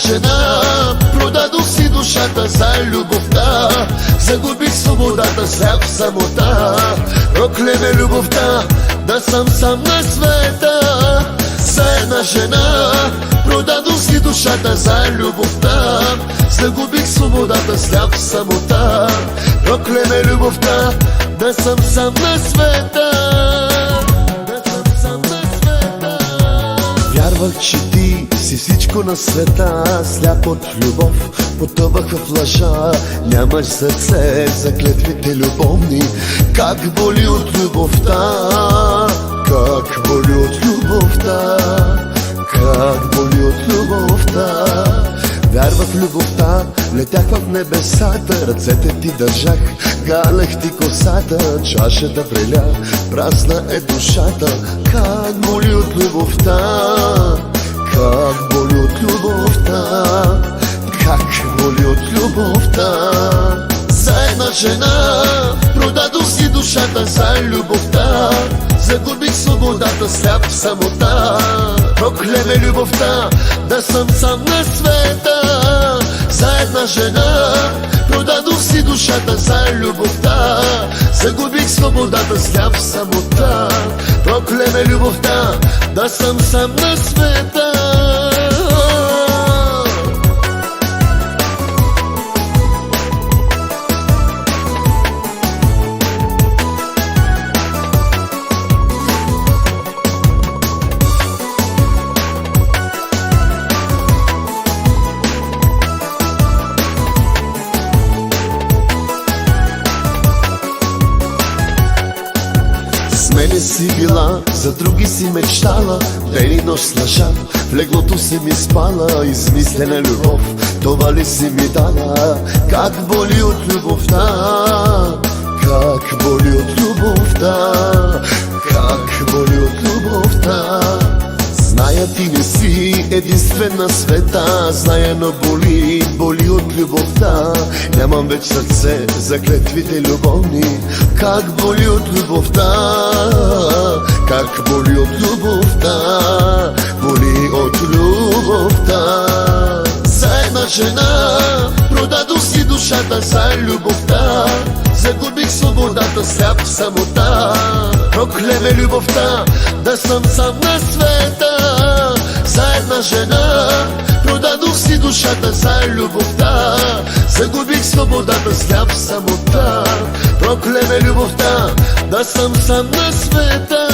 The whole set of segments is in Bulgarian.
жена, продадох си душата за любовта, загубих свободата, сляп в самота. Прокле ме любовта, да съм сам на света. За една жена, продадох си душата за любовта, загубих свободата, сляп в самота. Прокле ме любовта, да съм сам на света. Вярвах, че ти си всичко на света, сляп от любов, потъвах в лъжа. Нямаш сърце за клетвите любовни. Как боли от любовта, как боли от любовта, как боли от любовта. Вярвах в любовта, летях в небесата, ръцете ти държах, галех ти косата, чашата вреля, празна е душата. Как боли от любовта, как боли от любовта, как боли от любовта. За една жена, продадох си душата за любовта, загубих свободата, сляп в самота. Прокле ме любовта, да съм сам на света. За една жена, продадох си душата за любовта, загубих свободата, сляп в самота. Прокле ме любовта, да съм сам на света. С мене си била, за други си мечтала, ден и нощ с лъжа, в леглото си ми спала. Измислена любов, това ли си ми дала? Как боли от любовта, как боли от любовта, как боли от любовта. Зная, ти не си единствен на света, зная, но боли, боли от любовта. Нямам вече сърце за клетвите любовни. Как боли от любовта, как боли от любовта, боли от любовта. За една жена, продадох си душата за любовта, загубих свободата, сляп в самота. Прокле ме любовта, да съм сам на света. За една жена, продадох си душата за любовта, загубих свободата, сляп в самота. Прокле ме любовта, да съм сам на света.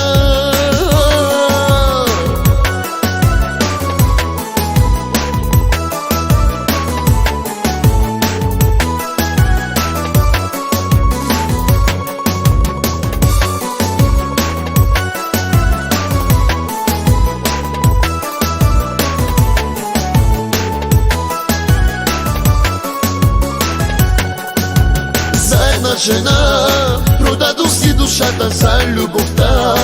Жена, продадох си душата за любовта,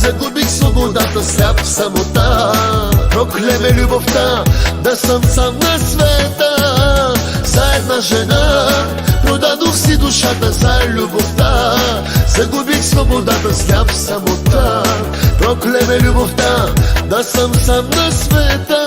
загубих свободата, сляп в самота. Прокле ме любовта, да съм сам на света. За една жена, продадох си душата за любовта, загубих свободата, сляп в самота. Прокле ме любовта, да съм сам на света.